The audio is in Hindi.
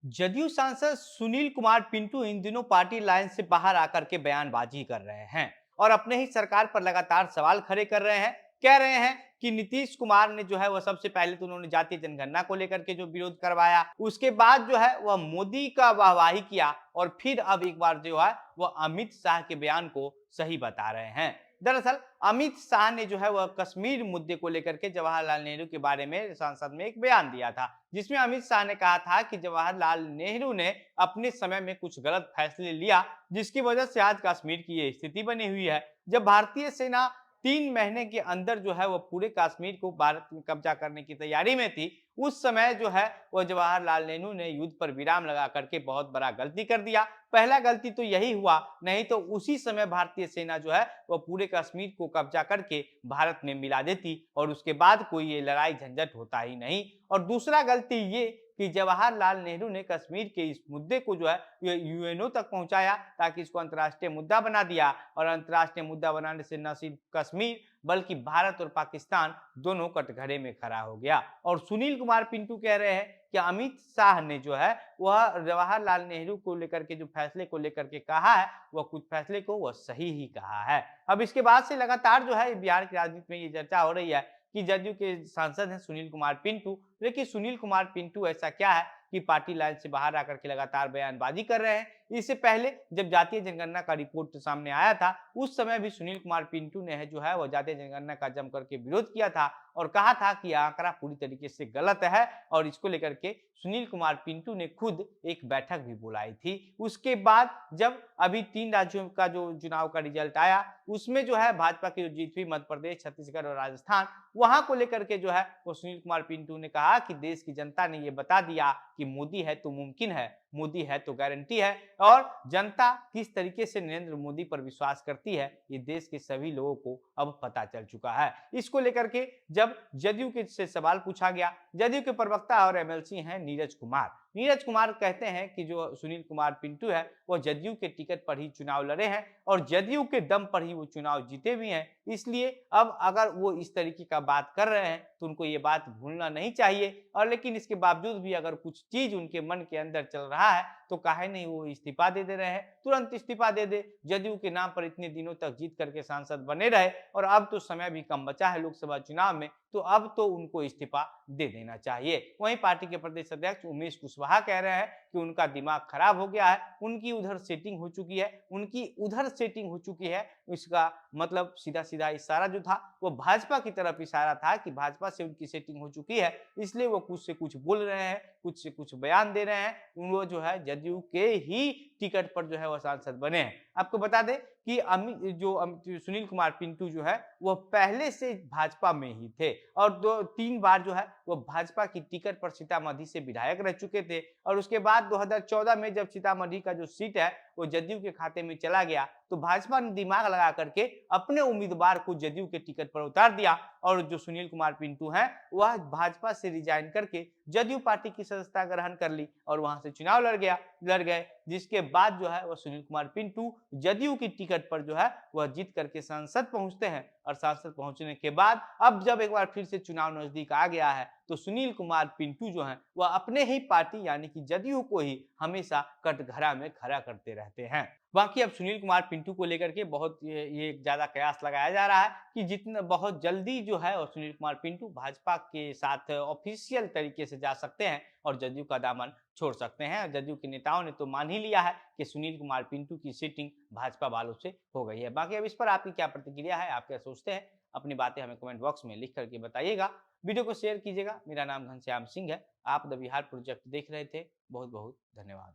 जदयू सांसद सुनील कुमार पिंटू इन दिनों पार्टी लाइन से बाहर आकर के बयानबाजी कर रहे हैं और अपने ही सरकार पर लगातार सवाल खड़े कर रहे हैं। कह रहे हैं कि नीतीश कुमार ने जो है वह सबसे पहले तो उन्होंने जातीय जनगणना को लेकर के जो विरोध करवाया, उसके बाद जो है वह मोदी का वाहवाही किया और फिर अब एक बार जो है वह अमित शाह के बयान को सही बता रहे हैं। दरअसल अमित शाह ने जो है वह कश्मीर मुद्दे को लेकर के जवाहरलाल नेहरू के बारे में संसद में एक बयान दिया था, जिसमें अमित शाह ने कहा था कि जवाहरलाल नेहरू ने अपने समय में कुछ गलत फैसले लिया, जिसकी वजह से आज कश्मीर की ये स्थिति बनी हुई है। जब भारतीय सेना 3 महीने के अंदर जो है वो पूरे कश्मीर को भारत में कब्जा करने की तैयारी में थी, उस समय जो है वो जवाहरलाल नेहरू ने युद्ध पर विराम लगा करके बहुत बड़ा गलती कर दिया। पहला गलती तो यही हुआ, नहीं तो उसी समय भारतीय सेना जो है वो पूरे कश्मीर को कब्जा करके भारत में मिला देती और उसके बाद कोई ये लड़ाई झंझट होता ही नहीं। और दूसरा गलती ये कि जवाहरलाल नेहरू ने कश्मीर के इस मुद्दे को जो है यूएनओ तक पहुंचाया, ताकि इसको अंतर्राष्ट्रीय मुद्दा बना दिया और अंतर्राष्ट्रीय मुद्दा बनाने से न सिर्फ कश्मीर बल्कि भारत और पाकिस्तान दोनों कटघरे में खड़ा हो गया। और सुनील कुमार पिंटू कह रहे हैं कि अमित शाह ने जो है वह जवाहरलाल नेहरू को लेकर के जो फैसले को लेकर के कहा है, वह कुछ फैसले को वह सही ही कहा है। अब इसके बाद से लगातार जो है बिहार की राजनीति में ये चर्चा हो रही है कि जदयू के सांसद हैं सुनील कुमार पिंटू। देखिए सुनील कुमार पिंटू ऐसा क्या है कि पार्टी लाइन से बाहर आकर के लगातार बयानबाजी कर रहे हैं। इससे पहले जब जातीय जनगणना का रिपोर्ट सामने आया था, उस समय भी सुनील कुमार पिंटू ने है जो है वो जातीय जनगणना का जम करके विरोध किया था और कहा था कि यह आंकड़ा पूरी तरीके से गलत है। और इसको लेकर के सुनील कुमार पिंटू ने खुद एक बैठक भी बुलाई थी। उसके बाद जब अभी 3 राज्यों का जो चुनाव का रिजल्ट आया, उसमें जो है भाजपा की जो जीत हुई मध्य प्रदेश, छत्तीसगढ़ और राजस्थान, वहां को लेकर के जो है वो सुनील कुमार पिंटू ने कहा कि देश की जनता ने ये बता दिया कि मोदी है तो मुमकिन है, मोदी है तो गारंटी है। और जनता किस तरीके से नरेंद्र मोदी पर विश्वास करती है, ये देश के सभी लोगों को अब पता चल चुका है। इसको लेकर के जब जदयू के से सवाल पूछा गया, जदयू के प्रवक्ता और एमएलसी हैं नीरज कुमार। नीरज कुमार कहते हैं कि जो सुनील कुमार पिंटू है वो जदयू के टिकट पर ही चुनाव लड़े हैं और जदयू के दम पर ही वो चुनाव जीते भी हैं। इसलिए अब अगर वो इस तरीके का बात कर रहे हैं तो उनको ये बात भूलना नहीं चाहिए। और लेकिन इसके बावजूद भी अगर कुछ चीज उनके मन के अंदर चल रहा है तो काहे नहीं वो इस्तीफा दे रहे हैं, तुरंत इस्तीफा दे। जदयू के नाम पर इतने दिनों तक जीत करके सांसद बने रहे और अब तो समय भी कम बचा है लोकसभा चुनाव में, तो अब तो उनको इस्तीफा दे देना चाहिए। वहीं पार्टी के प्रदेश अध्यक्ष उमेश कुशवाहा कह रहे हैं कि उनका दिमाग खराब हो गया है, उनकी उधर सेटिंग हो चुकी है, उनकी उधर सेटिंग हो चुकी है। इसका मतलब सीधा सीधा इशारा जो था वो भाजपा की तरफ इशारा था कि भाजपा से उनकी सेटिंग हो चुकी है, इसलिए वो कुछ से कुछ बोल रहे हैं, कुछ से कुछ बयान दे रहे हैं। वो जो है जदयू के ही टिकट पर जो है वो सांसद बने हैं। आपको बता दें कि सुनील कुमार पिंटू जो है वो पहले से भाजपा में ही थे और 2-3 बार जो है वो भाजपा की टिकट पर सीतामढ़ी से विधायक रह चुके थे। और उसके बाद 2014 में जब सीतामढ़ी का जो सीट है वो जदयू के खाते में चला गया, तो भाजपा ने दिमाग लगा करके अपने उम्मीदवार को जदयू के टिकट पर उतार दिया और जो सुनील कुमार पिंटू हैं वह भाजपा से रिजाइन करके जदयू पार्टी की सदस्यता ग्रहण कर ली और वहां से चुनाव लड़ गए। जिसके बाद जो है वह सुनील कुमार पिंटू जदयू की टिकट पर जो है वह जीत करके संसद पहुंचते हैं और संसद पहुंचने के बाद अब जब एक बार फिर से चुनाव नजदीक आ गया है तो सुनील कुमार पिंटू जो हैं वह अपने ही पार्टी यानी कि जदयू को ही हमेशा कटघरा में खड़ा करते रहते हैं। बाकी अब सुनील कुमार पिंटू को लेकर के बहुत ये ज्यादा कयास लगाया जा रहा है कि जितना बहुत जल्दी जो है और सुनील कुमार पिंटू भाजपा के साथ ऑफिशियल तरीके से जा सकते हैं और जदयू का दामन छोड़ सकते हैं। जदयू के नेताओं ने तो मान ही लिया है कि सुनील कुमार पिंटू की सीटिंग भाजपा वालों से हो गई है। बाकी अब इस पर आपकी क्या प्रतिक्रिया है, आप क्या सोचते हैं, अपनी बातें हमें कमेंट बॉक्स में लिख करके बताइएगा। वीडियो को शेयर कीजिएगा। मेरा नाम घनश्याम सिंह है। आप द बिहार प्रोजेक्ट देख रहे थे। बहुत बहुत धन्यवाद।